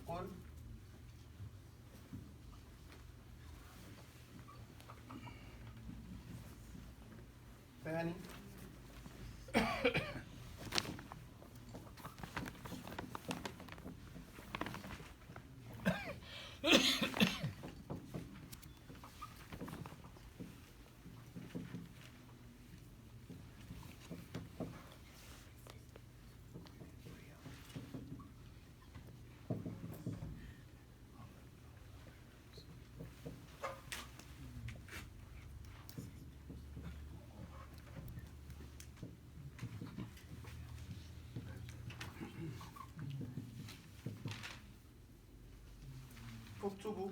قل. ثاني اكتبوا.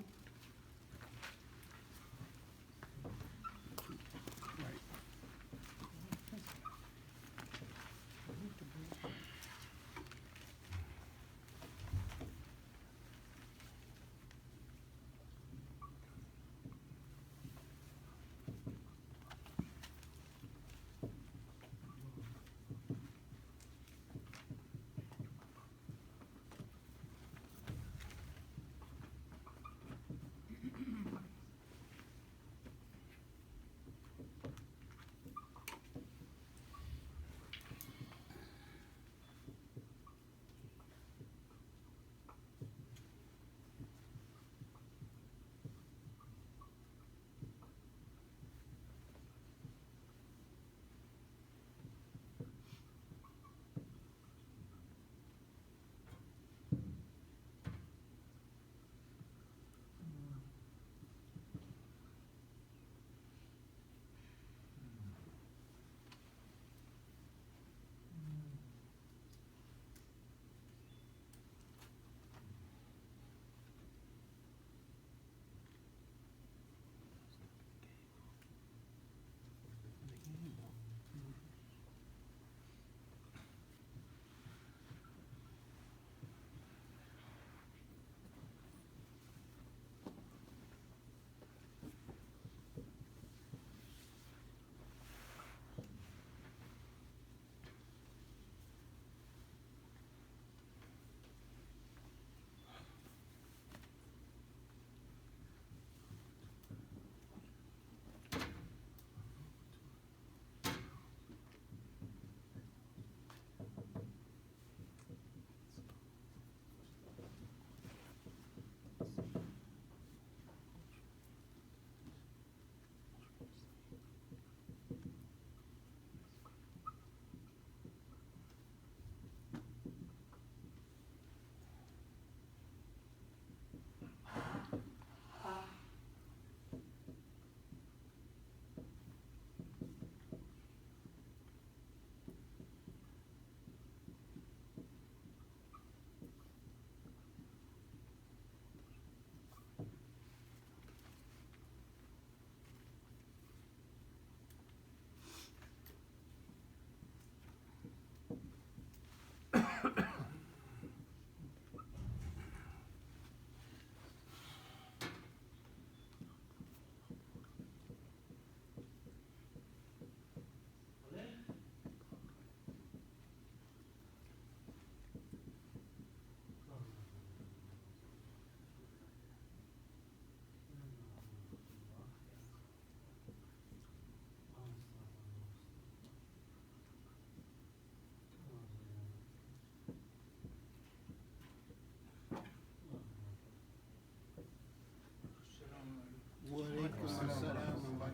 وعليكم السلام ورحمة الله.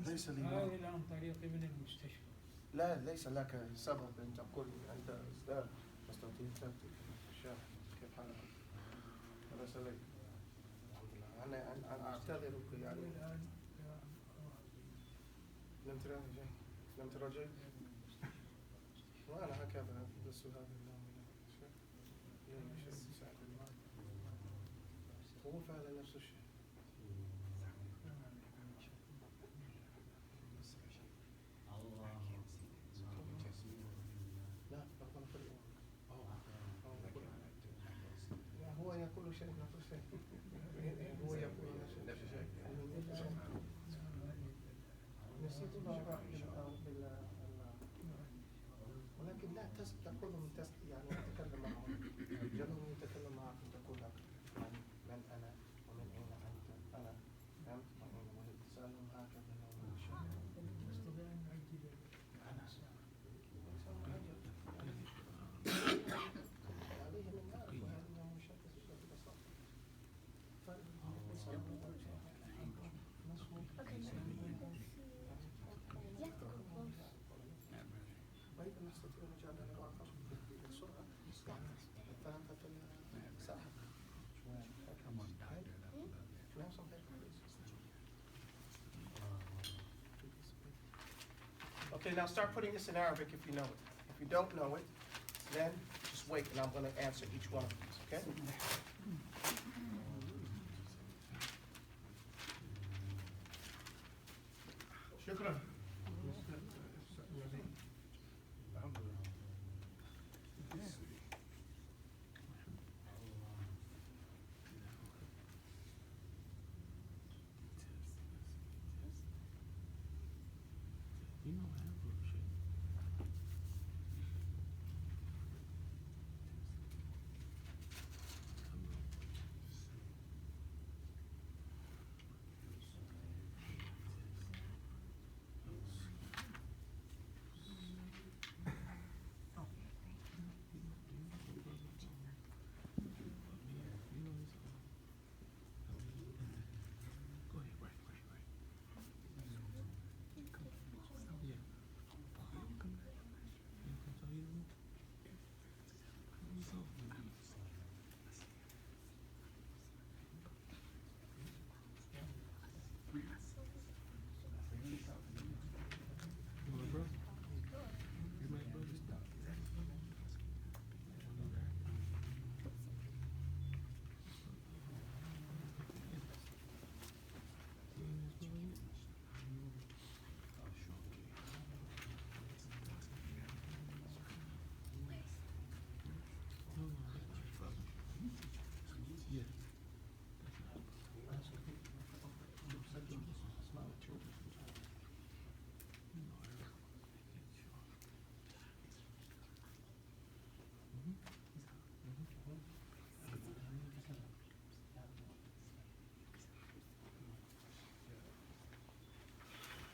ليس لي هذه الآن طريقي من المستشفى. لا، ليس لك سبب أن تقول أنت أستاذ مستطيع تكتب الشاحن. كيف حالك؟ ليس لي. أنا أعتذرك يعني. الآن لم تراجع شيء؟ لم تراجع؟ وأنا هكذا بس هذا النوم. هو فعلا نفس الشيء. لا، ربنا خير. لا كل شيء نفس الشيء هو يقول نفس الشيء نسيت الأوراق ولكن لا تأخذهم تست يعني تتكلم معهم جربوا يتكلم معك تقول لك من أنا ومن أين أنت أنا فهمت من أين ولدت تسألهم هكذا عليه من نار وهذه مشاكل ببساطة وإذا نستطيع مجال الواقع بسرعة ثلاثة ساعة Okay, now start putting this in Arabic if you know it. If you don't know it, then just wait and I'm going to answer each one of these, okay? شكرا.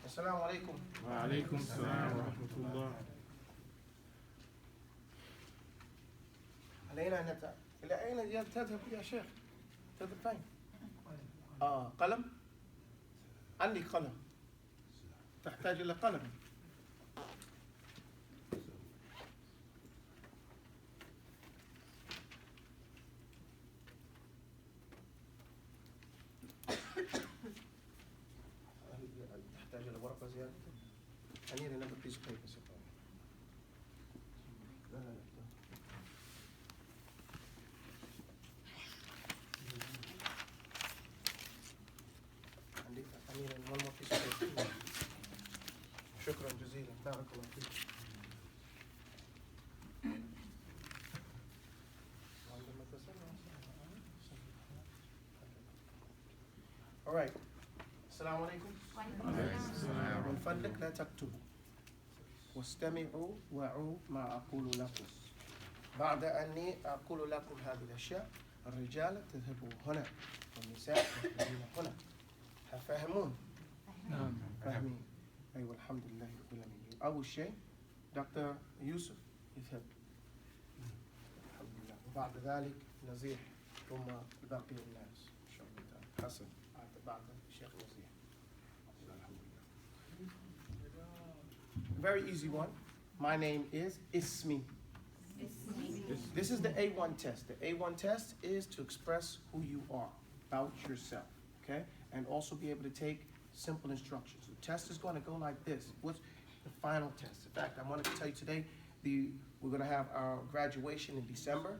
السلام عليكم. وعليكم السلام ورحمة الله. إلى أين تذهب يا شيخ؟ تذهب فين؟ قلم؟ عندي قلم. تحتاج إلى قلم. تحتاج إلى ورقة زيادة. I need another piece of paper. لا لا لا. I need one more piece of paper. شكرا جزيلا. بارك الله فيك. All right. السلام عليكم. من فضلك لا تكتبوا واستمعوا وعوا ما أقول لكم. بعد أني أقول لكم هذه الأشياء الرجال تذهبوا هنا والنساء تذهبون هنا. فاهمون؟ نعم. فاهمين. أيوة الحمد لله رب العالمين. أول شيء دكتور يوسف يذهب. الحمد لله. وبعد ذلك نزيح ثم باقي الناس إن شاء الله تعالى. حسن بعد الشيخ نزيح. Very easy one. My name is Ismi. This is the A1 test. The A1 test is to express who you are about yourself, okay? And also be able to take simple instructions. The test is going to go like this. What's the final test? In fact, I wanted to tell you today, we're going to have our graduation in December.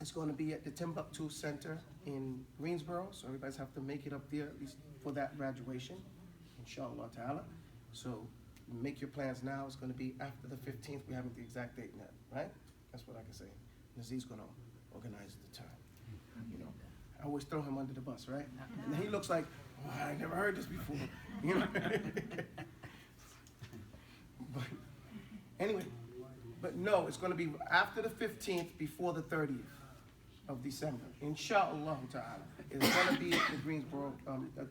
It's going to be at the Timbuktu Center in Greensboro, so everybody's have to make it up there at least for that graduation, inshallah ta'ala. So make your plans now. It's going to be after the 15th. We haven't the exact date yet, right? That's what I can say. Nazir's going to organize the time. You know, I always throw him under the bus, right? And he looks like, oh, I never heard this before. You know? But anyway, but no, it's going to be after the 15th, before the 30th of December. Inshallah ta'ala. It's going to be at the Greensboro,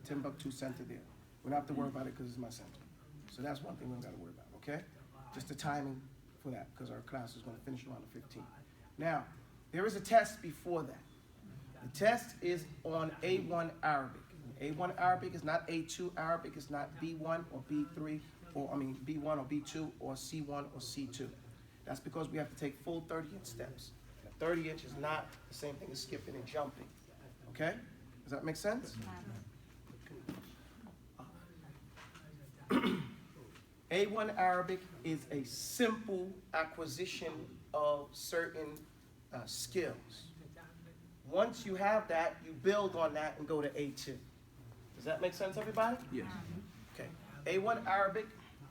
Timbuktu Center there. We don't have to worry about it because it's my center. So that's one thing we don't got to worry about, okay? Just the timing for that, because our class is going to finish around the 15th. Now, there is a test before that. The test is on A1 Arabic. A1 Arabic is not A2 Arabic, it's not B1 or B3, B1 or B2 or C1 or C2. That's because we have to take full 30-inch steps. A 30-inch is not the same thing as skipping and jumping. Okay? Does that make sense? A1 Arabic is a simple acquisition of certain skills. Once you have that, you build on that and go to A2. Does that make sense, everybody? Yes. Okay. A1 Arabic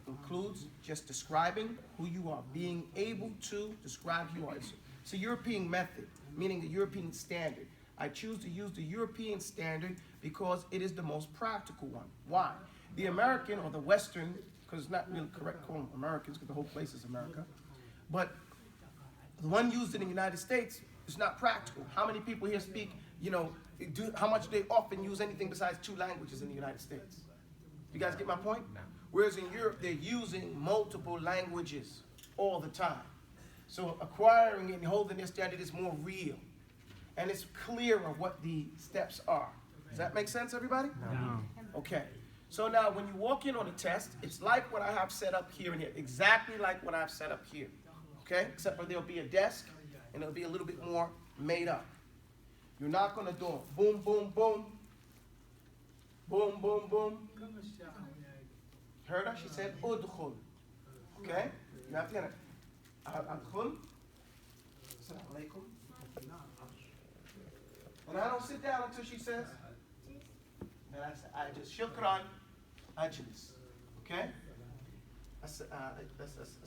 includes just describing who you are, being able to describe who you are. It's a European method, meaning the European standard. I choose to use the European standard because it is the most practical one. Why? The American or the Western, because it's not really correct to call them Americans because the whole place is America, but the one used in the United States is not practical. How many people here speak, how much do they often use anything besides 2 languages in the United States? You guys get my point? Whereas in Europe, they're using multiple languages all the time. So acquiring and holding their standard is more real. And it's clearer what the steps are. Does that make sense, everybody? No. Okay. So now when you walk in on a test, it's like what I have set up here and here. Exactly like what I've set up here. Okay? Except for there'll be a desk and it'll be a little bit more made up. You knock on the door. Boom, boom, boom. Boom, boom, boom. Heard her? She said, udkhul. Okay? You have to get it. Adkhul. Assalamu alaikum. And I don't sit down until she says, and I just shukran, ajlis. Okay? Assalamu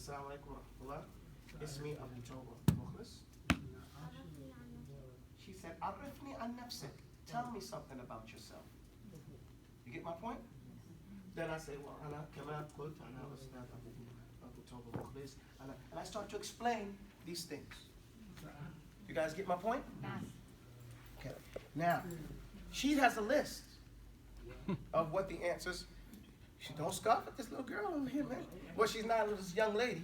alaikum wa rahmatullah. Ismi Abu Taubah Mukhlis. She said, Arifni an nafsik. Tell me something about yourself. You get my point? Then I say, well, Ana kama qult ana ustad Abu Taubah Mukhlis. And I start to explain these things. You guys get my point? Okay. Now, she has a list of what the answers. She don't scoff at this little girl over here, man. Well, she's not this young lady,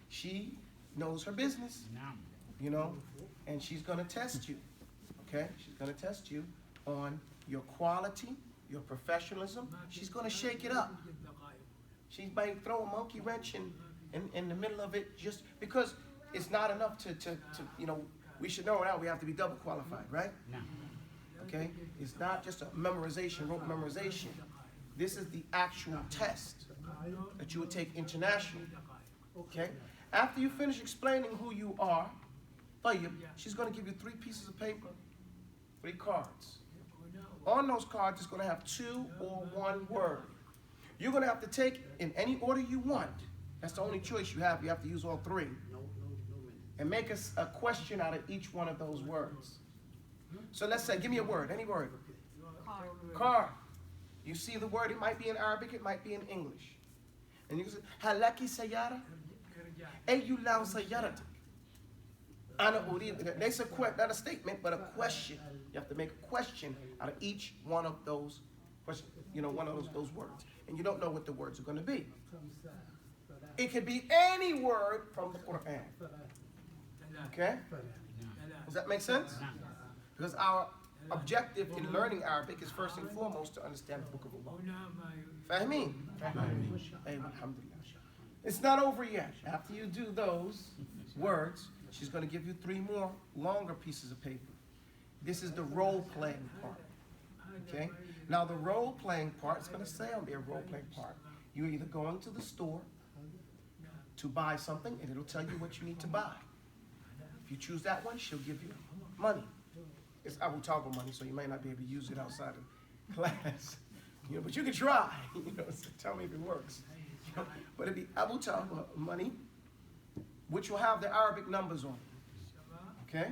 She knows her business, and she's going to test you, okay? She's going to test you on your quality, your professionalism. She's going to shake it up. She might throw a monkey wrench in the middle of it just because it's not enough to we should know now we have to be double qualified, right? Okay? It's not just a memorization, rote memorization. This is the actual test that you would take internationally, okay? After you finish explaining who you are, she's going to give you 3 pieces of paper, 3 cards. On those cards, it's going to have 2 or 1 word. You're going to have to take in any order you want. That's the only choice you have. You have to use all 3. And make a question out of each one of those words. So let's say, give me a word, any word. Car. You see the word, it might be in Arabic, it might be in English. And you can say, Halaki sayara? Ayu law sayaratik? That's not a statement, but a question. You have to make a question out of each one of those questions, one of those words. And you don't know what the words are going to be. It could be any word from the Quran. Okay? Does that make sense? Because our objective in learning Arabic is first and foremost to understand the Book of Allah. Fahimeen? Alhamdulillah. It's not over yet. After you do those words, she's going to give you 3 more longer pieces of paper. This is the role-playing part. Okay? Now the role-playing part is going to say on there role-playing part. You're either going to the store to buy something, and it'll tell you what you need to buy. If you choose that one, she'll give you money. It's Abu Taubah money, so you might not be able to use it outside of class. But you can try. So tell me if it works. But it'll be Abu Taubah money, which will have the Arabic numbers on it. Okay?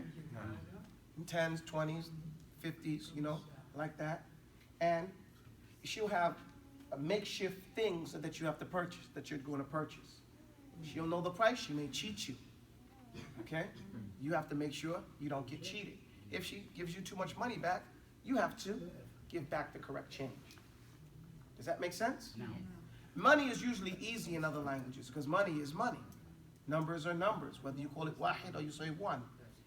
10s, 20s, 50s, you know, like that. And she'll have makeshift things that you have to purchase, that you're going to purchase. She'll know the price, she may cheat you. Okay? You have to make sure you don't get cheated. If she gives you too much money back, you have to give back the correct change. Does that make sense? No. Money is usually easy in other languages because money is money. Numbers are numbers. Whether you call it wahid or you say one,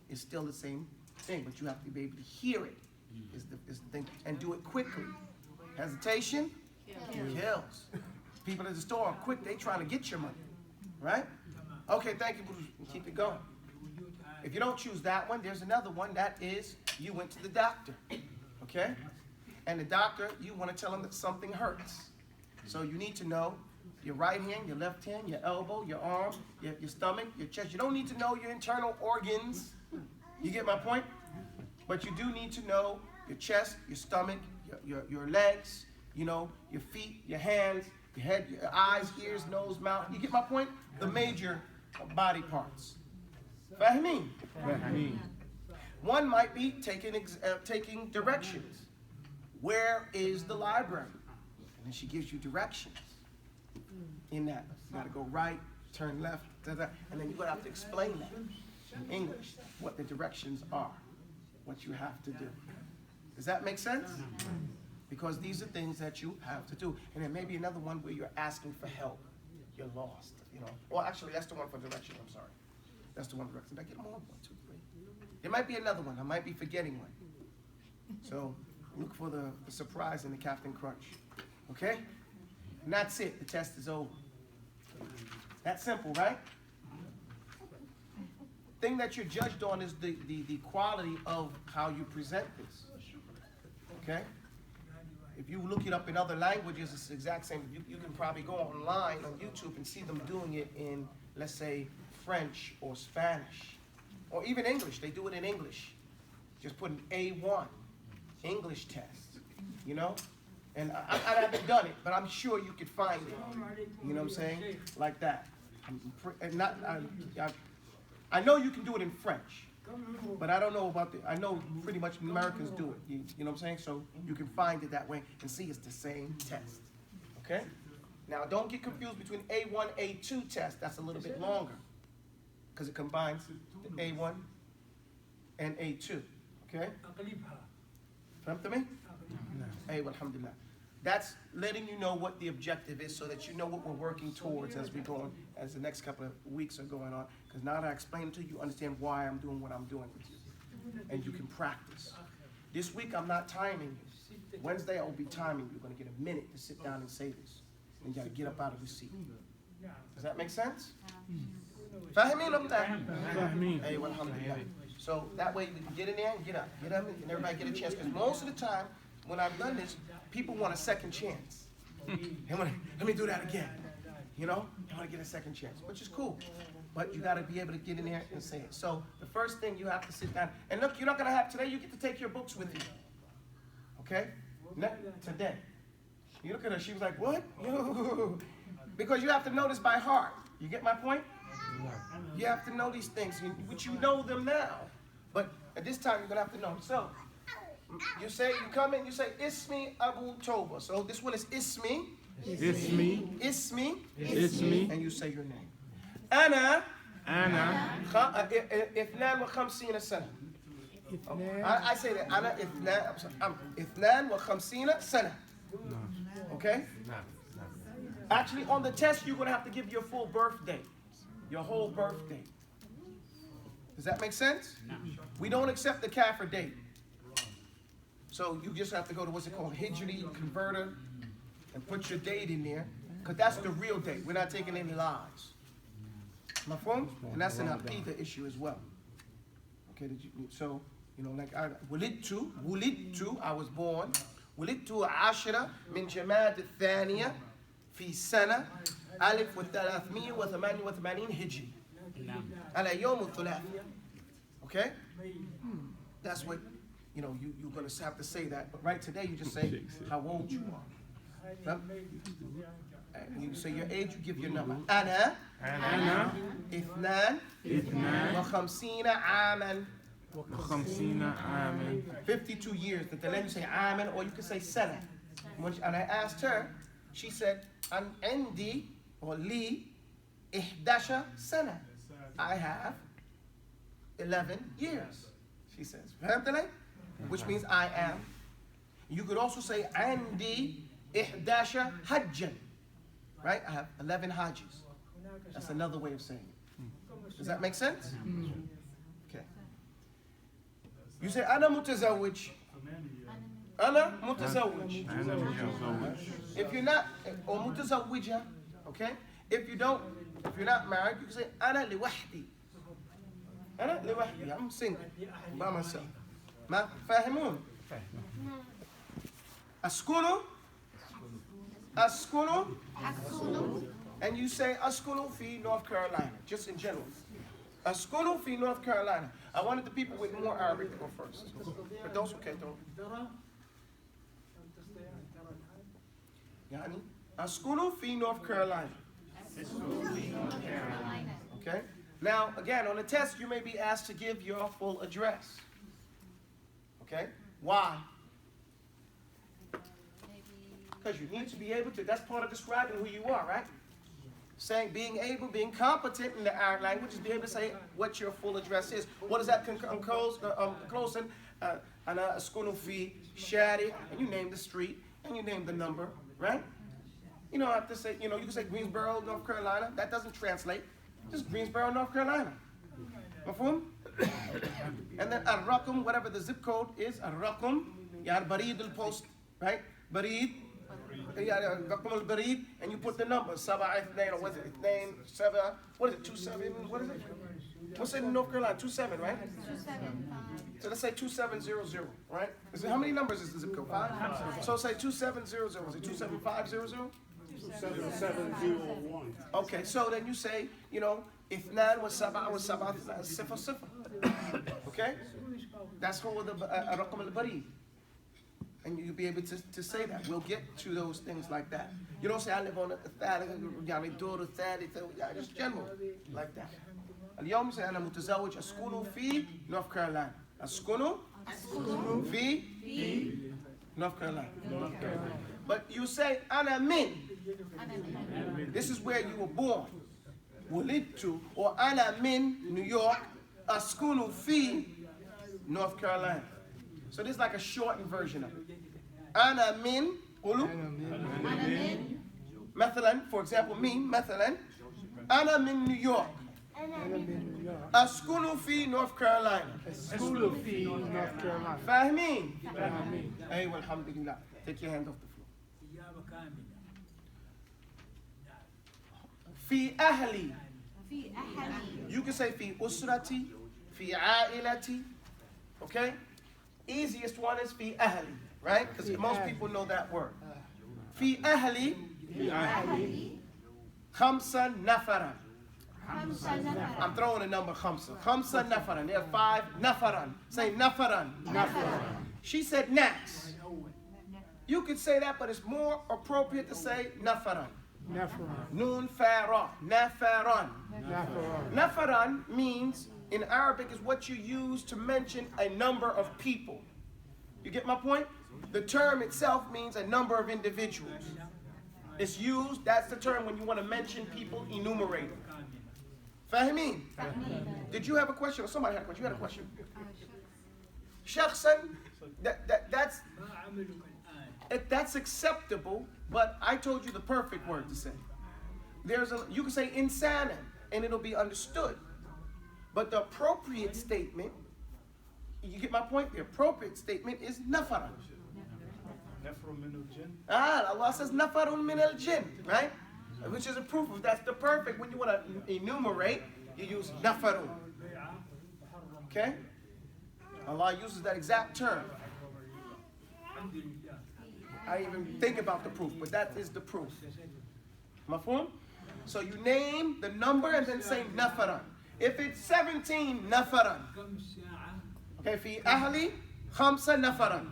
it's still the same thing, but you have to be able to hear it is the thing, and do it quickly. Hesitation kills. People at the store are quick, they trying to get your money, right? Okay, thank you, keep it going. If you don't choose that one, there's another one, that is, you went to the doctor, okay? And the doctor, you want to tell him that something hurts. So you need to know your right hand, your left hand, your elbow, your arm, your stomach, your chest. You don't need to know your internal organs. You get my point? But you do need to know your chest, your stomach, your legs, you know, your feet, your hands, your head, your eyes, ears, nose, mouth. You get my point? The major body parts. Fahimeen? One might be taking directions. Where is the library? And then she gives you directions in that. You gotta go right, turn left, and then you're gonna have to explain that in English, what the directions are, what you have to do. Does that make sense? Because these are things that you have to do. And there may be another one where you're asking for help. You're lost, you know. Well, actually, that's the one for direction, I'm sorry. That's the one for direction. Did I get them all? 1, 2, 3. There might be another one. I might be forgetting one. So look for the surprise in the Captain Crunch. Okay? And that's it. The test is over. That's simple, right? Thing that you're judged on is the quality of how you present this. Okay? If you look it up in other languages, it's the exact same. You can probably go online on YouTube and see them doing it in, let's say, French or Spanish. Or even English. They do it in English. Just put an A1 English test. You know? And I haven't done it, but I'm sure you could find it. You know what I'm saying? Like that. I know you can do it in French, but I don't know about I know pretty much Americans do it. You know what I'm saying? So you can find it that way and see it's the same test. Okay? Now don't get confused between A1, A2 test. That's a little bit longer because it combines the A1 and A2. Okay? Fahmt me? Hey, alhamdulillah. That's letting you know what the objective is so that you know what we're working towards as we go on, as the next couple of weeks are going on. Because now that I explain it to you, you understand why I'm doing what I'm doing with you. And you can practice. This week, I'm not timing you. Wednesday, I will be timing you. You're going to get a minute to sit down and say this. And you got to get up out of your seat. Does that make sense? Fahimeen of that? Hey, alhamdulillah. So that way you can get in there and get up, and everybody get a chance. Because most of the time, when I've done this, people want a second chance. Let me do that again. You know, they want to get a second chance, which is cool. But you got to be able to get in there and say it. So the first thing you have to sit down, and look, you're not going to have, today you get to take your books with you. Okay? Today. You look at her, she was like, what? Because you have to know this by heart. You get my point? You have to know these things, which you know them now. But at this time, you're going to have to know. So, you say, you come in, you say, Ismi Abu Taubah. So this one is Ismi. Ismi. Ismi. Ismi. And you say your name. Ana. Ifnan wa khamsina sana. I say that. Ana Ifnan wa khamsina sana. Okay? Actually, on the test, you're going to have to give your full birthday. Your whole birthday. Does that make sense? No. We don't accept the kafir date. So you just have to go to what's it called, Hijri converter, and put your date in there, because that's the real date. We're not taking any lies. Mafhum? And that's an aqidah issue as well. Okay, so, you know, like, wulidtu, I was born, wulidtu ashra min jamad al-thaniya fi sana alif wa thalathmiya wa thamani wa thamanin hijri. Ala yawm al-thulath. Okay? That's what, you know, you're going to have to say that. But right today, you just say how old you are. You say your age, you give your number. Ana. Ithnan. Wa khamsina aman. وخمسين عاما. 52 years. That the lady say amen, or you can say sana. And I asked her, she said, an عندي or li 11 sana. I have 11 years. She says, فهمت علي? Which means I am. You could also say عندي 11 حجا. Right? I have 11 hajjis. That's another way of saying it. Does that make sense? Okay. You say أنا متزوج. أنا متزوج. أنا متزوج. If you're not, or متزوجة, okay? If you're not married, you can say أنا لوحدي. أنا لوحدي. I'm single by myself. ما فاهمون؟ أسكنوا. And you say أسكنوا في North Carolina, just in general. أسكنوا في North Carolina. I wanted the people with more Arabic to go first. But those who can't don't. يعني أسكنوا في North Carolina. Okay? Now, again, on the test, you may be asked to give your full address. Okay? Why? Because you need to be able to, that's part of describing who you are, right? Saying, being competent in the Arab language is being able to say what your full address is. What does that close in? Ana askunu fi shari, and you name the street, and you name the number, right? You don't have to say, you can say Greensboro, North Carolina. That doesn't translate. Just Greensboro, North Carolina. Mafhum? And then al-Raqam, whatever the zip code is, al-Raqam, ya al-Barid al-Post, right? Barid, Raqam al-Barid, and you put the number, Saba, or what is it? Name, 7, what is it, 27, what is it? What's it in North Carolina? 27, right? 275. So let's say 2700, right? How many numbers is the zip code? 5? So say 2700. Is it 27500? 7701. Okay, so then you say, Ithnan was Sabah, Sifar. Okay? That's called the Raqam al-Barid. And you'll be able to say that. We'll get to those things like that. You don't say, I live on a just general, like that. اليوم say أنا متزوج أسكن في North Carolina. أسكن في North Carolina. But you say أنا من. This is where you were born. ولدت or أنا من New York أسكن في North Carolina. So this is like a shortened version of it. أنا من قولوا مثلا, for example, me مثلا أنا من New York. أسكن في North Carolina. School في North Carolina. فاهمين؟ أيوة الحمد لله. Take your hand off the floor. في أهلي. You can say في أسرتي, في عائلتي. Okay? Easiest one is في أهلي, right? Because most people know that word. في أهلي. خمسة نفرا. I'm throwing a number خمسة. خمسة نفرا. There are 5 نفرا. Say نفرا. She said nas. You could say that, but it's more appropriate to say نفرا. Nun fara. Nafaran. Nafaran means, in Arabic, is what you use to mention a number of people. You get my point? The term itself means a number of individuals. It's used, that's the term when you want to mention people enumerated. Fahimeen? Did you have a question? Or somebody had a question? You had a question? Shakhsan, that's acceptable, but I told you the perfect word to say. You can say insanan, and it'll be understood. But the appropriate statement, you get my point? The appropriate statement is nafaran. Allah says nafarun min al-jinn, right? Which is a proof of that's the perfect. When you want to enumerate, you use nafarun. Okay? Allah uses that exact term. I didn't even think about the proof, but that is the proof. Mafhum? So you name the number and then say nafaran. If it's 17, nafaran. Okay, fi ahli, khamsa nafaran.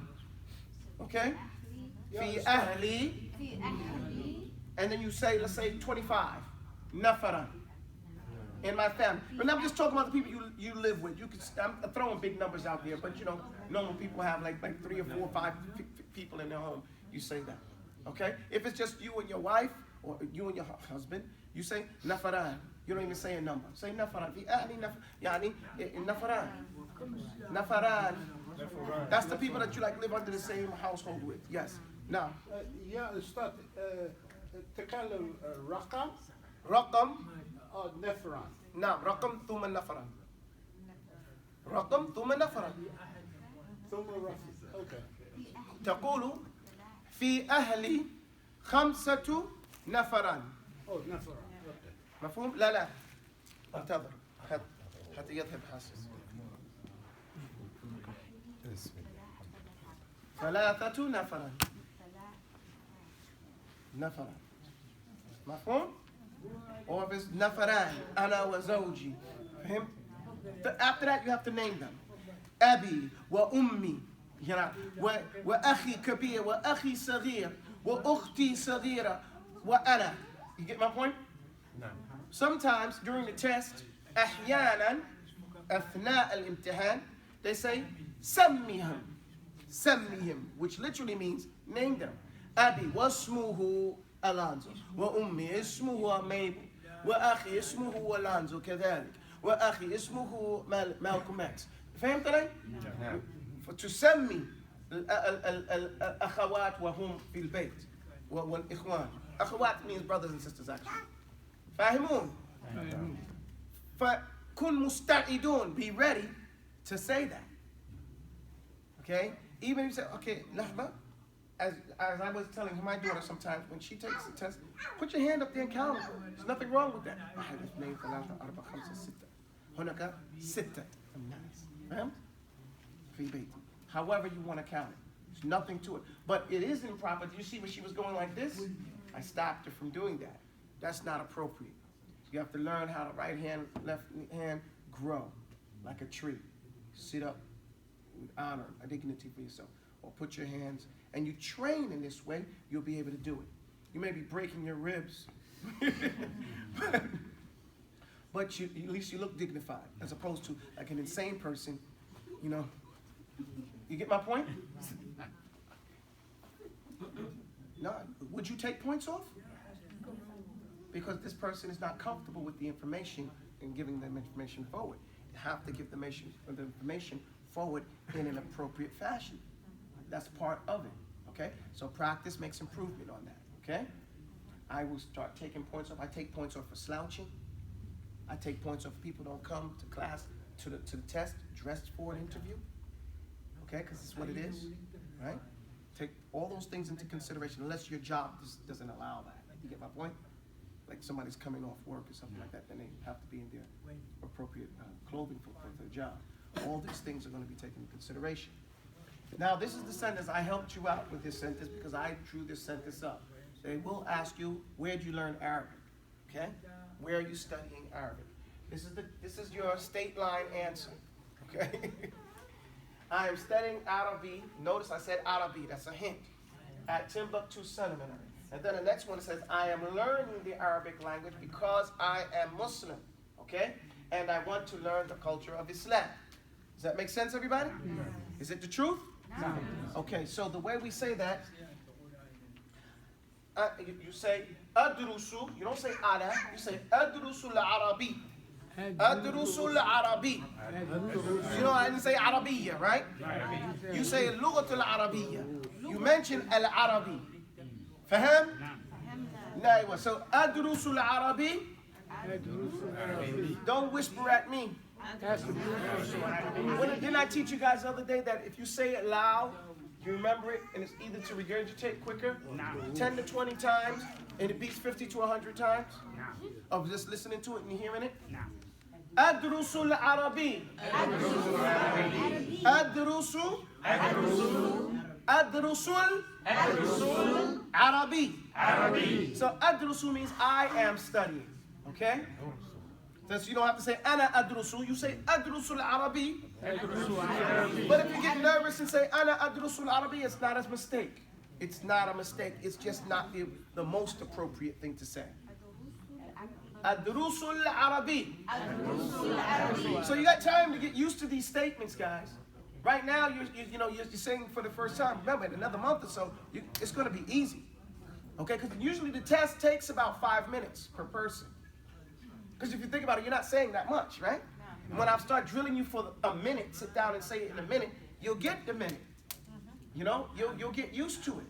Okay? Fi ahli. And then you say, let's say 25, nafaran. In my family. But I'm just talking about the people you live with. You can, I'm throwing big numbers out there, but you know, normal people have like 3 or 4 or 5 people in their home. You say that. Okay? If it's just you and your wife, or you and your husband, you say nafaran. You don't even say a number. Say nafaran. Yani nafaran. Nafaran. That's the people that you like live under the same household with. Yes. Now. يا أستاذ تكلم رقم رقم. نفران. نعم. رقم ثم نفران. رقم ثم نفران. ثم رقم. أوكي. تقول في أهلي 5 نفران. نفران. أوكي. مفهوم؟ لا انتظر حتى يذهب حاسس. 3 نفرا. نفرا. مفهوم؟ Or if it's نفران أنا وزوجي. فهمت؟ After that you have to name them. أبي وأمي. وأخي كبير وأخي صغير وأختي صغيرة وأنا. You get my point? No. Sometimes during the test, أحيانا أثناء الامتحان, they say سميهم. سميهم, which literally means name them. أبي واسمه ألانزو وأمي اسمه ميبل وأخي اسمه ألانزو كذلك وأخي اسمه مالكوم إكس. فهمت علي؟ فتسمي الأخوات وهم في البيت والإخوان. أخوات means brothers and sisters actually. فاهمون؟ فكن مستعدون, be ready to say that. Okay? Even if you say, okay, لحظة, as I was telling my daughter sometimes, when she takes the test, put your hand up there and count. There's nothing wrong with that. واحد اثنين ثلاثة أربعة خمسة ستة. هناك 6 الناس. فهمت؟ في بيتي. However you want to count it. There's nothing to it. But it is improper. Do you see when she was going like this? I stopped her from doing that. That's not appropriate. You have to learn how the right hand, left hand grow like a tree. Sit up with honor, a dignity for yourself. Or put your hands, and you train in this way, you'll be able to do it. You may be breaking your ribs, but at least you look dignified, as opposed to like an insane person, you know. You get my point? No, would you take points off? Because this person is not comfortable with the information and giving them information forward. You have to give the information forward in an appropriate fashion. That's part of it, okay? So practice makes improvement on that, okay? I will start taking points off. I take points off for slouching. I take points off if people don't come to class, to the test, dressed for an interview, okay? Because it's what it is, right? Take all those things into consideration, unless your job doesn't allow that. You get my point? Like somebody's coming off work or something like that, then they have to be in their appropriate clothing for their job. All these things are going to be taken into consideration. Now, this is the sentence. I helped you out with this sentence because I drew this sentence up. They will ask you, where did you learn Arabic? Okay? Where are you studying Arabic? This is your state line answer. Okay? I am studying Arabi. Notice I said Arabi. That's a hint. At Timbuktu Seminary. And then the next one says, I am learning the Arabic language because I am Muslim. Okay? And I want to learn the culture of Islam. Does that make sense, everybody? Yes. Is it the truth? No. Okay, so the way we say that, you say adrusu. You don't say ada. You say adrusu al-Arabi. Adrusu al-Arabi. You know, I didn't say Arabiya, right? You say al-Lughat al-Arabiya. You mention al-Arabi. Faham? No. So adrusu al-Arabi. Don't whisper at me. Didn't I teach you guys the other day that if you say it loud, you remember it, and it's either to regurgitate quicker, 10 to 20 times, and it beats 50 to 100 times? Of just listening to it and hearing it? Adrusu al-Arabi. Adrusu al-Arabi. So adrusu means I am studying. Okay? So you don't have to say ana adrusu, you say adrusu al-Arabi. But if you get nervous and say ana adrusu al-Arabi, it's not a mistake. It's not a mistake. It's just not the most appropriate thing to say. Adrusul Arabi. So you got time to get used to these statements, guys. Right now, you're saying for the first time. Remember, in another month or so, it's going to be easy. Okay, because usually the test takes about 5 minutes per person. Because if you think about it, you're not saying that much, right? And when I start drilling you for a minute, sit down and say it in a minute, you'll get the minute. You'll get used to it.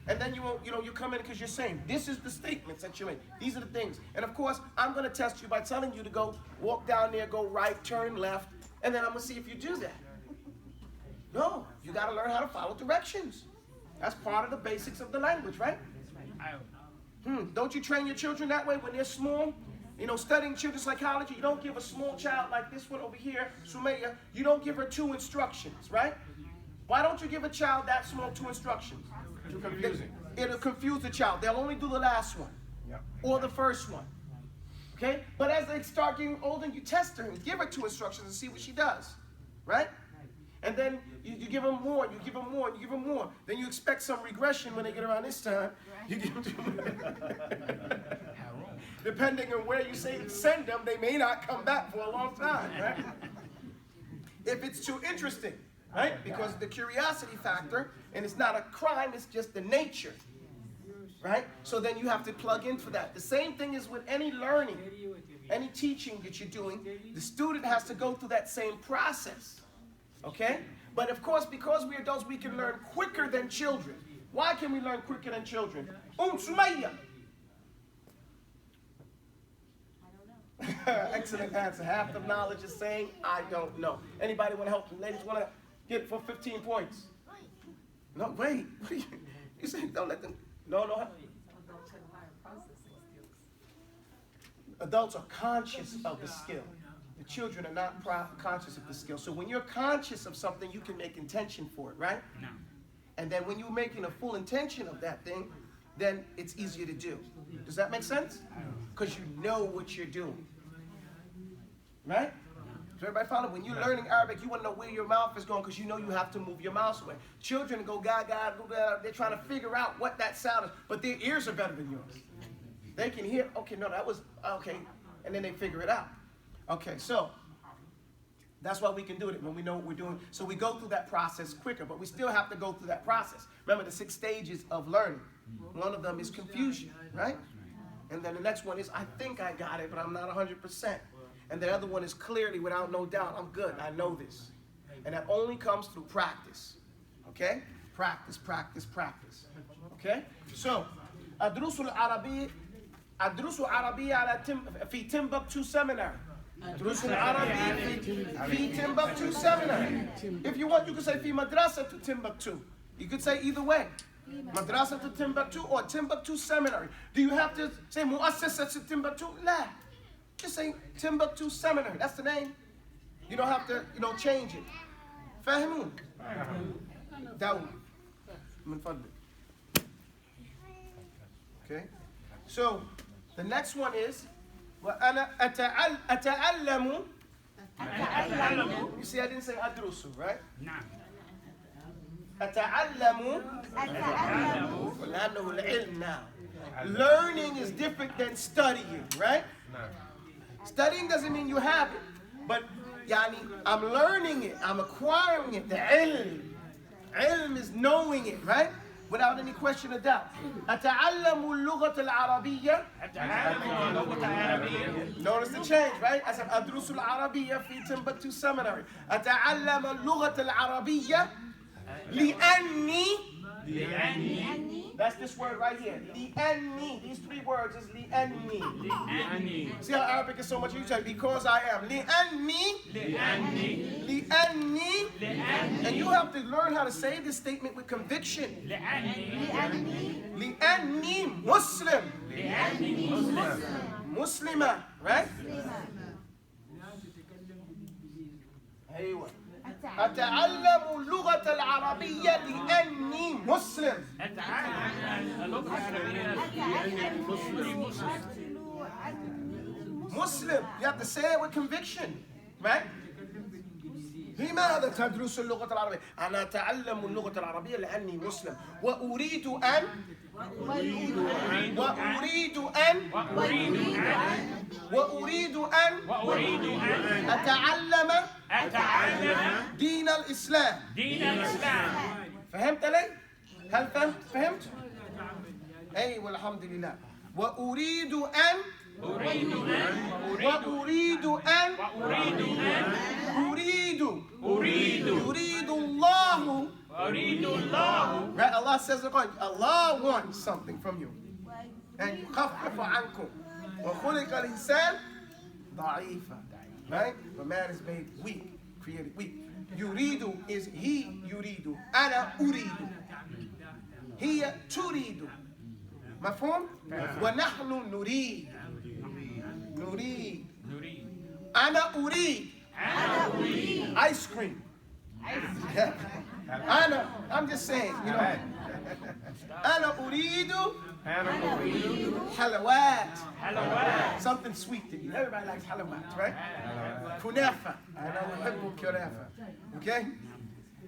And then you won't, you come in because you're saying, this is the statements that you're in. These are the things. And of course, I'm going to test you by telling you to go walk down there, go right, turn left, and then I'm going to see if you do that. No, you got to learn how to follow directions. That's part of the basics of the language, right? Don't you train your children that way when they're small? Studying children's psychology, you don't give a small child like this one over here, Sumaya, you don't give her 2 instructions, right? Why don't you give a child that small 2 instructions? Too confusing. It'll confuse the child. They'll only do the last one or the first one. Okay? But as they start getting older, you test her and give her 2 instructions and see what she does, right? And then you give them more, you give them more, you give them more. Then you expect some regression when they get around this time. You give them depending on where you say send them, they may not come back for a long time, right? If it's too interesting, right? Because the curiosity factor, and it's not a crime, it's just the nature, right? So then you have to plug in for that. The same thing is with any learning, any teaching that you're doing, the student has to go through that same process, okay? But of course, because we're adults, we can learn quicker than children. Why can we learn quicker than children? Sumayya. Excellent answer. Half the knowledge is saying, I don't know. Anybody want to help? Ladies want to get for 15 points? No, wait. What are you saying? Don't let them. No. Adults have higher processing skills. Adults are conscious of the skill. The children are not conscious of the skill. So when you're conscious of something, you can make intention for it, right? No. And then when you're making a full intention of that thing, then it's easier to do. Does that make sense? Because you know what you're doing. Right? Does everybody follow? When you're learning Arabic, you want to know where your mouth is going because you know you have to move your mouth away. Children go gaga, they're trying to figure out what that sound is, but their ears are better than yours. They can hear, okay, no, that was, okay, and then they figure it out. Okay, so that's why we can do it when we know what we're doing. So we go through that process quicker, but we still have to go through that process. Remember the 6 stages of learning. One of them is confusion, right? And then the next one is, I think I got it, but I'm not 100%. And the other one is clearly, without no doubt, I'm good, I know this. And that only comes through practice, okay? Practice, practice, practice, okay? So, أدرس عربية على في Timbuktu seminary. أدرس العربي في Timbuktu seminary. If you want, you can say في مدرسة to Timbuktu. You could say either way. Madrasa to Timbuktu or Timbuktu seminary. Do you have to say مؤسسة to Timbuktu? لا. Just say Timbuktu seminary. That's the name. You don't have to, change it. فاهمون؟ داود. من فضلك. Okay. So the next one is وأنا أتعلم. You see, I didn't say أدرس, right? نعم. أتعلم. لأنه العلم now. Learning is different than studying, right? Studying doesn't mean you have it, but I'm learning it, I'm acquiring it. The ilm. Ilm is knowing it, right? Without any question or doubt. أتعلم اللغة العربية. Notice the change, right? I said أدرس العربية في Timbuktu seminary. أتعلم اللغة العربية لأني. That's this word right here. لأني. These 3 words is لأني. See how Arabic is so much easier? Because I am. لأني. And you have to learn how to say this statement with conviction. لأني Muslim. Muslima, right? أيوة. أتعلم اللغة العربية لأني مسلم. Muslim. You have to say it with conviction, right? لماذا تدرس اللغة العربية؟ أنا أتعلم اللغة العربية لأني مسلم وأريد أن أتعلم دين الإسلام. فهمت علي؟ هل فهمت؟ أي والحمد لله. وأريد أن يريد الله. Right? Allah says in the Quran, Allah wants something from you. And يخفف عنكم وخلق الإنسان ضعيفا. Right? The man is made weak, created weak. يريد is he يريد. أنا أريد. هي تريد. مفهوم؟ ونحن نريد. أنا أريد ice cream. I'm just saying, you know. أنا أريد حلوات. Something sweet to eat. Everybody likes حلوات, right? كنافة. أنا أحب الكنافة. Okay?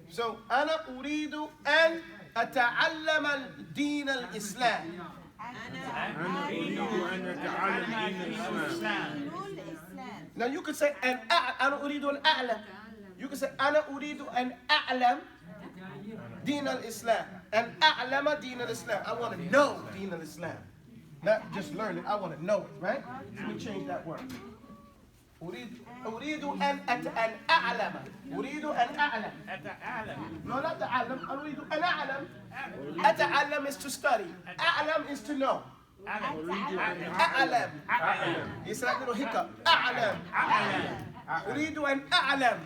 So أنا أريد أن أتعلم دين الإسلام. أنا أريد أن أتعلم دين الإسلام. Now you could say أنا أريد أن أعلم. You could say أنا أريد أن أعلم دين الإسلام. And أعلم دين الإسلام. I want to know دين الإسلام. Not just learn it. I want to know it, right? So we change that word. أريد أن أعلم. أريد أن أعلم. No, not أتعلم. أريد أن أعلم. أتعلم is to study. أعلم is to know. أعلم. It's like a little hiccup. أعلم. أريد أن أعلم.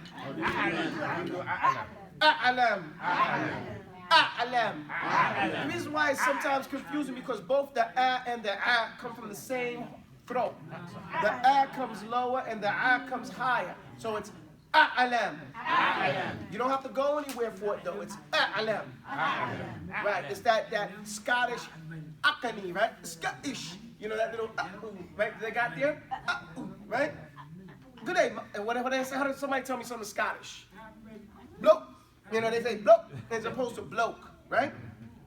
أعلم. The reason why it's sometimes confusing because both the A and the A come from the same throat. The A comes lower and the A comes higher. So it's أعلم. You don't have to go anywhere for it though. It's أعلم. Right? It's that Scottish akani, right? Scottish. You know that little right? They got there? Right? Good day. And whatever they say, how did somebody tell me something Scottish? Bloke. You know, they say bloke as opposed to bloke, right?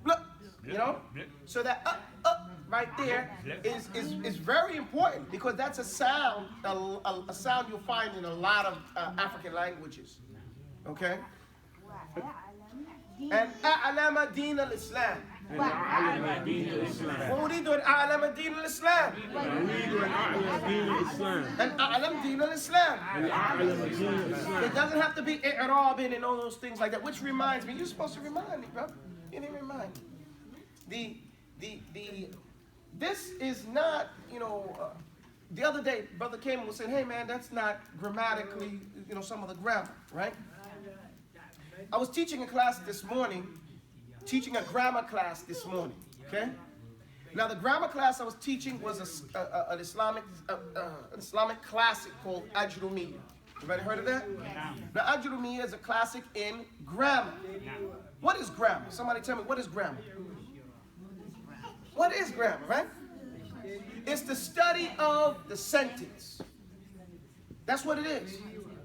Bloke. You know? So that right there is very important because that's a sound, a sound you'll find in a lot of African languages. Okay? And أعلم دين الإسلام. وأريد أن أعلم دين الإسلام. And أعلم دين الإسلام. It doesn't have to be إعراب and all those things like that. Which reminds me, you're supposed to remind me, bro. You didn't remind me. This is not, the other day, Brother came and was saying, hey man, that's not grammatically, some of the grammar, right? I was teaching a class this morning, teaching a grammar class this morning, okay? Now the grammar class I was teaching was an Islamic classic called Ajrumiyya. Everybody heard of that? Now Ajrumiyya is a classic in grammar. What is grammar? Somebody tell me, what is grammar? What is grammar, right? It's the study of the sentence. That's what it is.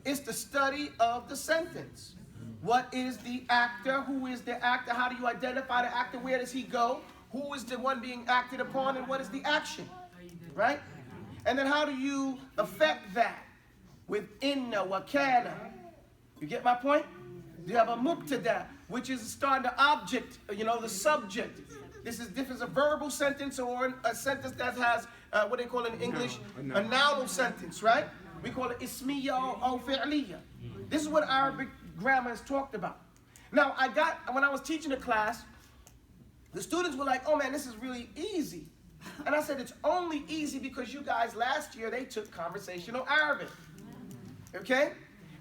It's the study of the sentence. What is the actor? Who is the actor? How do you identify the actor? Where does he go? Who is the one being acted upon? And what is the action? Right? And then how do you affect that with inna wa kana? You get my point? You have a mubtada, which is starting the object, the subject. This is a verbal sentence or a sentence that has, what they call in English, a nounal sentence, right? We call it ismiya or fi'liya. This is what Arabic grammar is talked about. Now, when I was teaching a class, the students were like, oh man, this is really easy. And I said, it's only easy because you guys last year, they took conversational Arabic. Okay?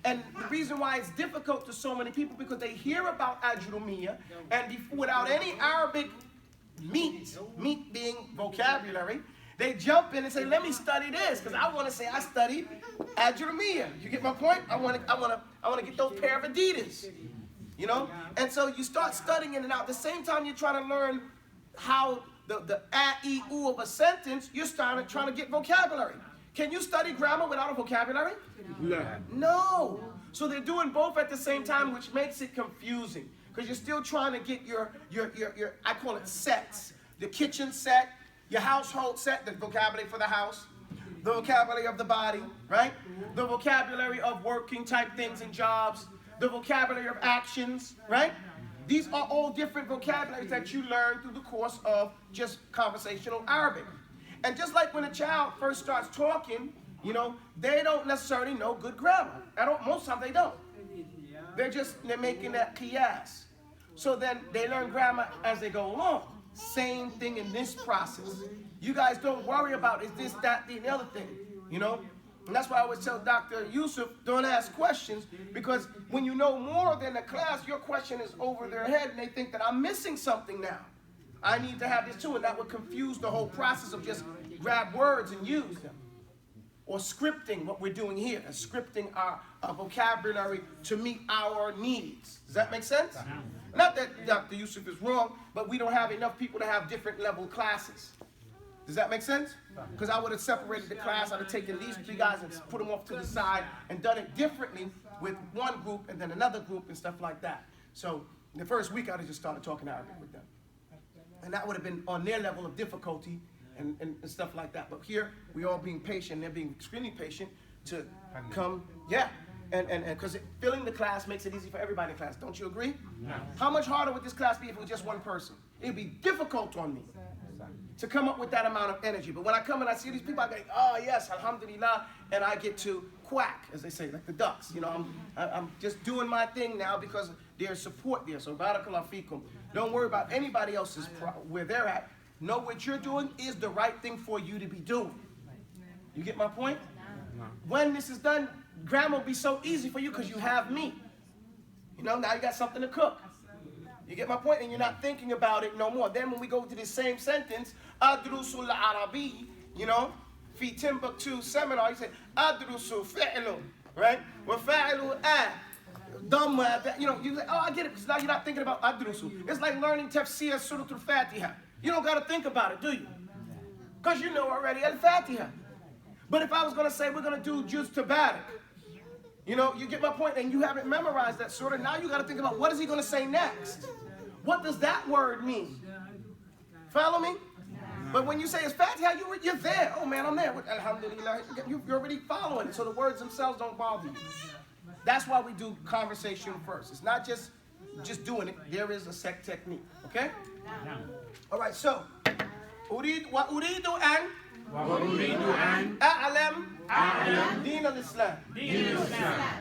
And the reason why it's difficult to so many people because they hear about Ajrumiyya and without any Arabic meat being vocabulary, they jump in and say, let me study this because I want to say I studied Ajrumiyya. You get my point? I want to get those pair of Adidas. And so you start studying it, and at the same time you're trying to learn how the a, e, u of a sentence, you're trying to get vocabulary. Can you study grammar without a vocabulary? No. So they're doing both at the same time, which makes it confusing. Because you're still trying to get your, I call it sets. The kitchen set, your household set, the vocabulary for the house, the vocabulary of the body, right? The vocabulary of working type things and jobs, the vocabulary of actions, right? These are all different vocabularies that you learn through the course of just conversational Arabic. And just like when a child first starts talking, you know, they don't necessarily know good grammar. Most times they don't. They're making that qiyas. So then they learn grammar as they go along. Same thing in this process. You guys don't worry about is this, that, the other thing, you know? And that's why I always tell Dr. Yusuf, don't ask questions, because when you know more than the class, your question is over their head and they think that I'm missing something now. I need to have this too, and that would confuse the whole process of just grab words and use them. Or scripting what we're doing here, and scripting our vocabulary to meet our needs. Does that make sense? Not that Dr. Yusuf is wrong, but we don't have enough people to have different level classes. Does that make sense? Because I would have separated the class, I'd have taken these three guys and put them off to the side and done it differently with one group and then another group and stuff like that. So the first week I'd have just started talking Arabic with them. And that would have been on their level of difficulty and stuff like that. But here, we all being patient, they're being extremely patient to come, yeah. And because filling the class makes it easy for everybody in class. Don't you agree? No. How much harder would this class be if it was just one person? It would be difficult on me to come up with that amount of energy. But when I come and I see these people, I go, oh yes, alhamdulillah, and I get to quack, as they say, like the ducks. You know, I'm just doing my thing now because there's support there. So barakallahu feekum. Don't worry about anybody else's where they're at. Know what you're doing is the right thing for you to be doing. You get my point? No. When this is done, grammar will be so easy for you because you have me. You know, now you got something to cook. You get my point? And you're not thinking about it no more. Then when we go to the same sentence, Adrusul Arabi, you know, fi Timbuktu seminar, you say, Adrusu fi'lu, right? Wa fa'ilu Dhamma, you know, you say, oh, I get it, because now you're not thinking about Adrusu. It's like learning Tafsir Surah Al-Fatiha. You don't got to think about it, do you? Because you know already Al-Fatiha. But if I was going to say we're going to do Juz Tabarak, you know, you get my point, and you haven't memorized that surah. Now you got to think about what is he going to say next? What does that word mean? Follow me? But when you say it's Fatiha, you're there. Oh man, I'm there. Alhamdulillah. You're already following it, so the words themselves don't bother you. That's why we do conversation first. It's not just doing it. There is a set technique. Okay? All right. So, أريد أن أعلم دين الإسلام.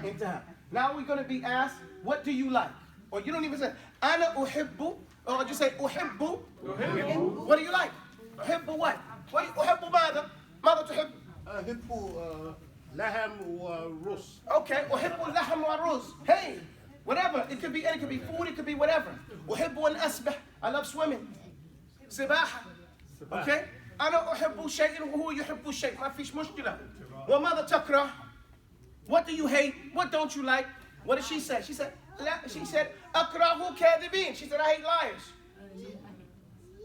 انتهى. Now we're going to be asked, what do you like? Or you don't even say, أنا أحب, or just say أحب. What do you like? أحب what? أحب ماذا? ماذا تحب? أحب لحم ورز. Okay, أحب اللحم والرز. Hey, whatever. It could be food, it could be whatever. أحب أن أسبح. I love swimming. سباحة. Okay? أنا أحب شيء وهو يحب شيء. ما فيش مشكلة. وماذا تكره? What do you hate? What don't you like? What did she say? She said أكره كاذبين. She said I hate liars.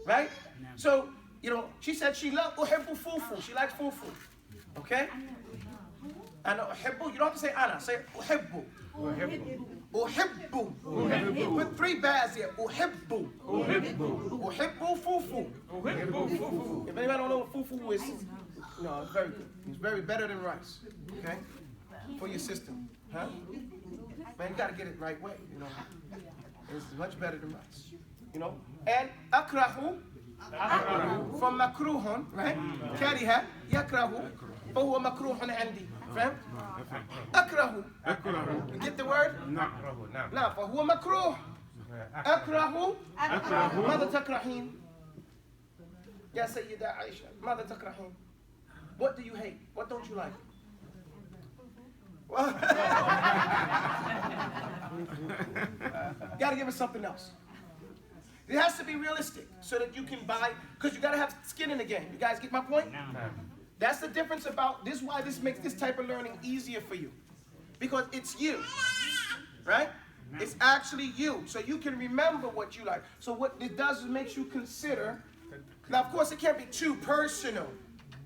Right? So, you know, she said she loves أحب fufu. She likes fufu. Okay? أنا أحب. You don't have to say أنا. Say أحب. أحب. Put three bars here. أحب. أحب fufu. If anybody don't know what fufu is, no, it's very good. It's very better than rice. Okay? For your system. Huh? Man, you gotta get it right way, you know. It's much better than rice. You know? And akrahu from makruhun, right? Kariha, yakrahu, فهو مكروه عندي. فهمت؟ أكره. You get the word? لا فهو مكروه. أكره. ماذا تكرهين؟ يا سيدة عائشة ماذا تكرهين? What do you hate? What don't you like? Gotta give us something else. It has to be realistic so that you can buy, because you gotta have skin in the game. You guys get my point? No. That's the difference about this. Why this makes this type of learning easier for you, because it's you, right? No. It's actually you, so you can remember what you like. So what it does is makes you consider. Now, of course, it can't be too personal,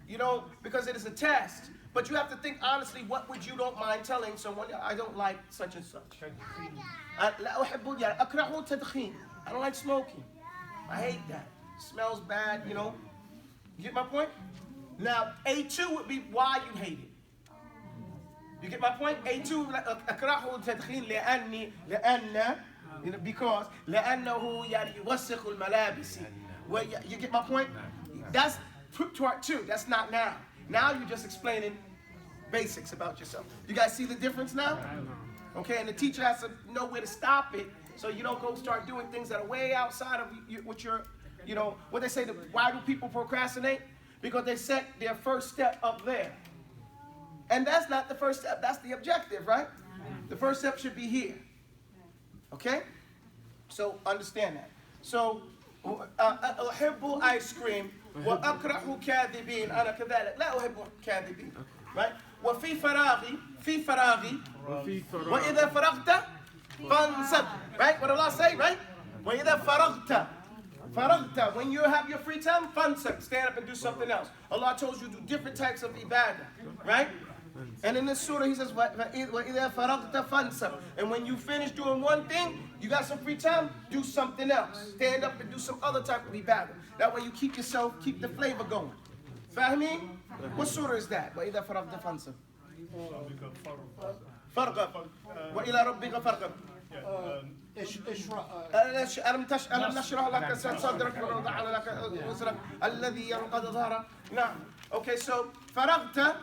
you know, because it is a test. But you have to think honestly, what would you don't mind telling someone? I don't like such and such. لا أحب يعني أكره التدخين. I don't like smoking. I hate that. It smells bad, you know. You get my point? Now, A2 would be why you hate it. You get my point? A2 أكره التدخين لأن because لأنه يعني يوسخ الملابس. Well, you get my point? That's part 2. That's not now. Now you're just explaining basics about yourself. You guys see the difference now? Okay, and the teacher has to know where to stop it so you don't go start doing things that are way outside of what you're, you know, what they say, why do people procrastinate? Because they set their first step up there. And that's not the first step, that's the objective, right? The first step should be here. Okay? So understand that. So, أحب ice cream وأكره كاذبين أنا كذلك لا أحب كاذبين. Right? وفي فراغي وإذا فرغت فانصب. Right? What Allah say, right? وإذا فرغت, when you have your free time, fansab, stand up and do something else. Allah told you to do different types of ibadah, right? And in this surah he says, وَإِذَا فَرَغْتَ فَانْصَبْ. And when you finish doing one thing, you got some free time, do something else. Stand up and do some other type of ibadah. That way you keep the flavor going. Fahmeen? What surah is that? وَإِذَا فَرَغْتَ فَانْصَبْ. فَرْغَبْ وَإِلَى رَبِّكَ فَرْغَبْ. ألم نشرح لك صدرك ونوضع لك وزرك الذي ينقض ظهرك. نعم. Okay, so فرغت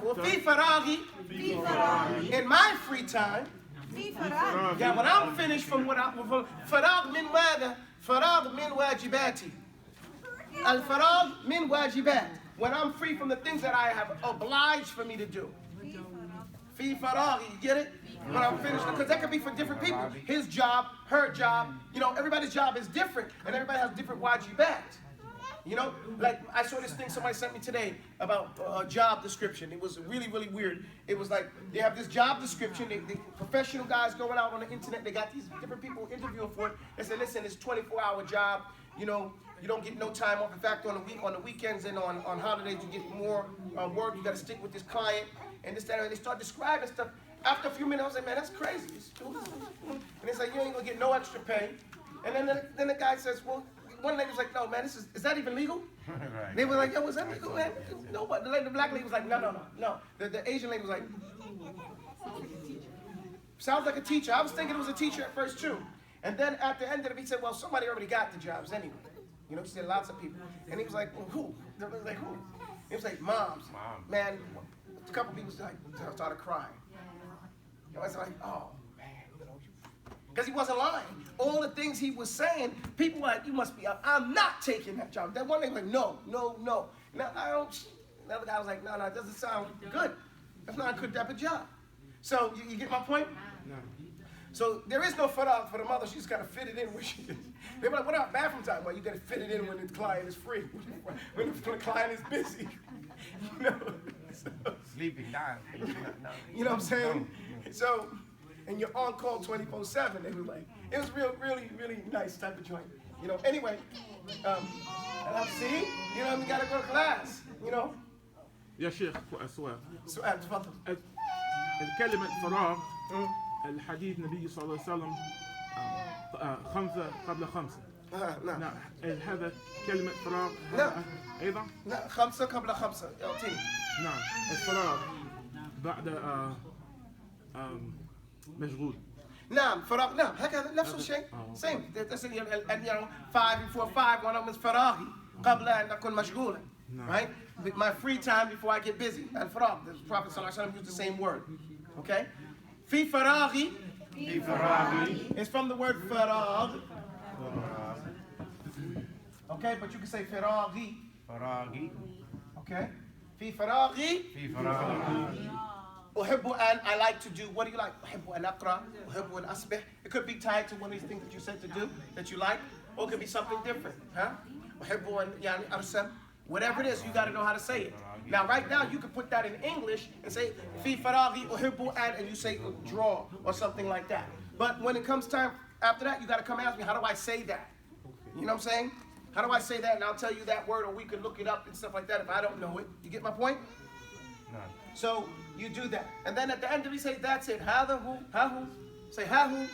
وفي فراغي in my free time. Yeah, when I'm finished from what فراغ من ماذا؟ فراغ من واجباتي. الفراغ من واجبات. When I'm free from the things that I have obliged for me to do. في فراغي, you get it? When I'm finished, because that could be for different people. His job, her job, you know, everybody's job is different, and everybody has different wajibat. You know, like I saw this thing somebody sent me today about a job description. It was really, really weird. It was like they have this job description. The professional guys going out on the internet. They got these different people interviewing for it. They said, listen, it's a 24-hour job. You know, you don't get no time off. In fact, on the weekends and on holidays, you get more work. You got to stick with this client and this, that, and they start describing stuff. After a few minutes, I was like, man, that's crazy. And it's like, you ain't gonna get no extra pay. And then the guy says, well, one lady was like, no, man, is that even legal? Right. They were like, yo, is that legal, man? No, but the black lady was like, no. The Asian lady was like, sounds like a teacher. I was thinking it was a teacher at first, too. And then at the end of it, he said, well, somebody already got the jobs anyway. You know, he said lots of people. And he was like, well, who? They was like, who? He was like, moms. Man, a couple people started crying. I was like, oh, man, you know, because he wasn't lying. All the things he was saying, people were like, you must be, I'm not taking that job. That one lady was like, no. Now, I don't, another guy was like, no, it doesn't sound good. That's not a good type of job. So, you get my point? No. So, there is no farag for the mother. She's got to fit it in where she is. They were like, what about bathroom time? Well, you got to fit it in when the client is free, when the client is busy. You know? So, Sleeping down. You know what I'm saying? So, and you're on call 24/7. It was like, it was really nice type of joint. You know, anyway, and I'm see, you know, we gotta go to class, you know. يا شيخ سؤال تفضل. الكلمة فراغ الحديث النبي صلى الله عليه وسلم 5 قبل 5. نعم. هذا كلمة فراغ أيضا؟ لا 5 قبل 5 يعطيني. نعم الفراغ بعد مشغول. نعم فراغ نعم هكذا نفس الشيء. Same. And you know 5 before 5 one of them is فراغي قبل أن أكون مشغولا. Right? My free time before I get busy. الفراغ. The Prophet صلى الله عليه وسلم used the same word. Okay? في فراغي. It's from the word فراغ. Okay, but you can say فراغي. Okay? في فراغي. أحب أن, I like to do, what do you like? أحب أن أقرأ, أحب أن أسبح. It could be tied to one of these things that you said to do, that you like, or it could be something different. Huh? أحب أن يعني أرسم. Whatever it is, you got to know how to say it. Now, right now, you can put that in English and say, في فراغي أحب أن, and you say draw, or something like that. But when it comes time, after that, you got to come ask me, how do I say that? You know what I'm saying? How do I say that? And I'll tell you that word, or we could look it up and stuff like that if I don't know it. You get my point? So you do that. And then at the end of it, say, that's it. Ha-hu. Say ha-hu.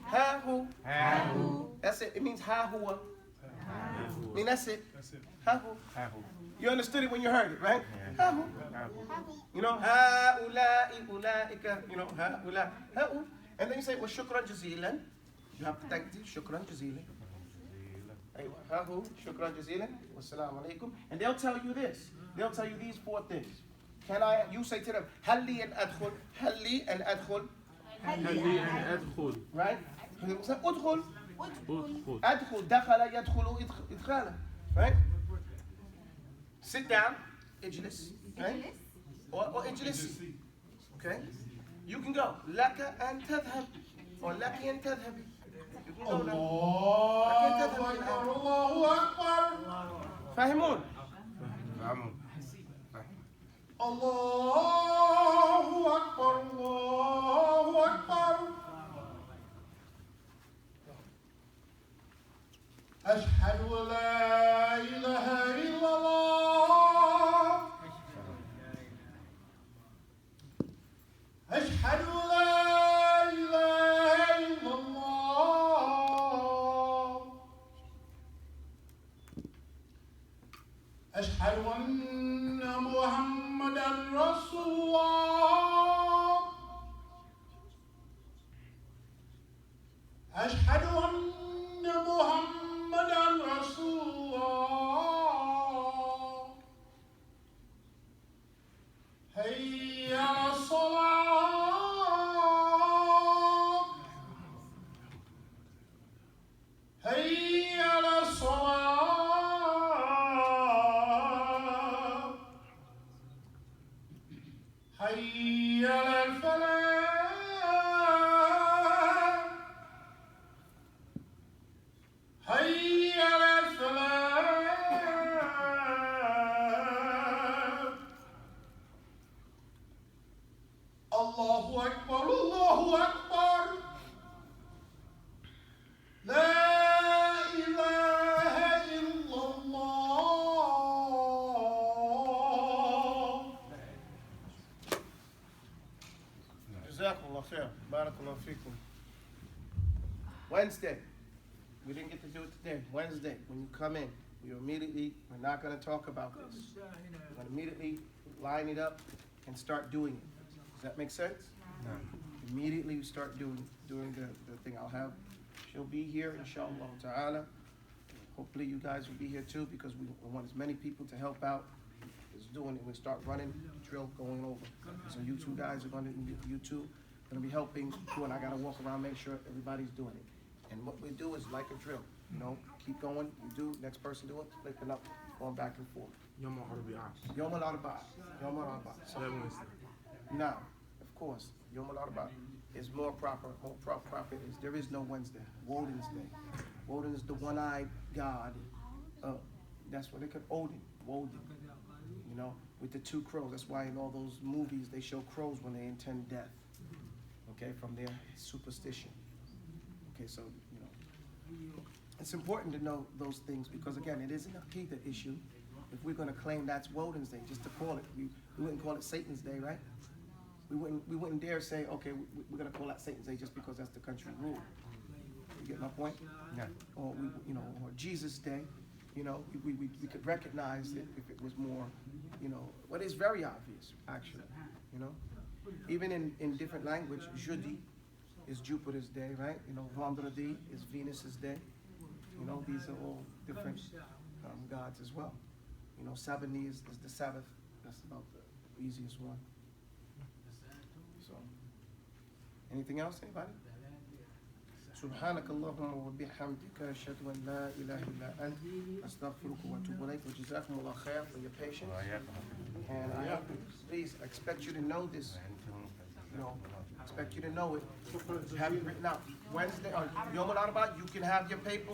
Ha-hu. That's it. It means ha-hua. I mean, that's it. Ha-hu. You understood it when you heard it, right? Ha-hu. You know, ha-ula'i, ula'ika. You know, ha-ula, ha-hu. And then you say, well, shukran jazilan. You have to thank the shukran jazilan. Ha-hu, shukran jazilan. Wassalamu alaikum. And they'll tell you this. They'll tell you these 4 things. You say to them, halli and adkhul, halli and adkhul. خلي أن أدخل. Right? Udkhul. أدخل. Adkhul, dakhala, yadkhulu, idkhala. Right? Sit down, ijlis. Right? Or ijlisi. Okay? You can go. Laka and tadhhab. Or laki and tadhhabi. You can go now. Allahu Akbar. Fahimun. Allahu Akbar. Allahu Akbar. أشهد أن لا إله إلا الله. أشهد أن لا إله إلا الله. أشهد أن محمدا رسول الله. أشهد أن محمدا رسول الله. هيا على الصلاة. هيا على الصلاة. هيا على الفلاح. هيا على الفلاح. الله أكبر. الله أكبر. لا إله إلا الله. Jazakallah khair. Barakallah fikum. Wednesday. We didn't get to do it today. Wednesday, when you come in, we're not going to talk about this. We're going to immediately line it up and start doing it. Does that make sense? No. Immediately we start doing the thing. She'll be here, inshallah ta'ala. Hopefully you guys will be here too, because we want as many people to help out as doing it. We start running drill going over. So you two guys are going to be helping too, and I got to walk around, make sure everybody's doing it. And what we do is like a drill, you know, keep going, you do, next person do it, flipping up, going back and forth. يوم الأربعاء. Yom al-Arba'a. Yom al-Arba'a. So, now, of course, Yom al-Arba'a is more proper is there is no Wednesday, Woden's Day. Woden is the one-eyed God. That's what they call Woden, you know, with the 2 crows. That's why in all those movies they show crows when they intend death, okay, from their superstition. Okay, so, you know, it's important to know those things because, again, it is an Aqidah issue. If we're going to claim that's Woden's Day, just to call it, we wouldn't call it Satan's Day, right? We wouldn't dare say, okay, we're going to call that Satan's Day just because that's the country rule. You get my point? Yeah. Or, or Jesus' Day, you know, we could recognize it if it was more, you know, what is very obvious, actually, you know? Even in different language, jeudi is Jupiter's day, right? You know, vendredi is Venus's day. You know, these are all different gods as well. You know, Sabbath is the Sabbath. That's about the easiest one. So, anything else, anybody? سبحانك اللهم وبحمدك أشهد أن لا إله إلا أنت أستغفرك وأتوب إليك وجزاكم الله خير for your patience. And I please expect you to know this. You know, expect you to know it. Have it written out. Wednesday or Yom al-Arba, you can have your paper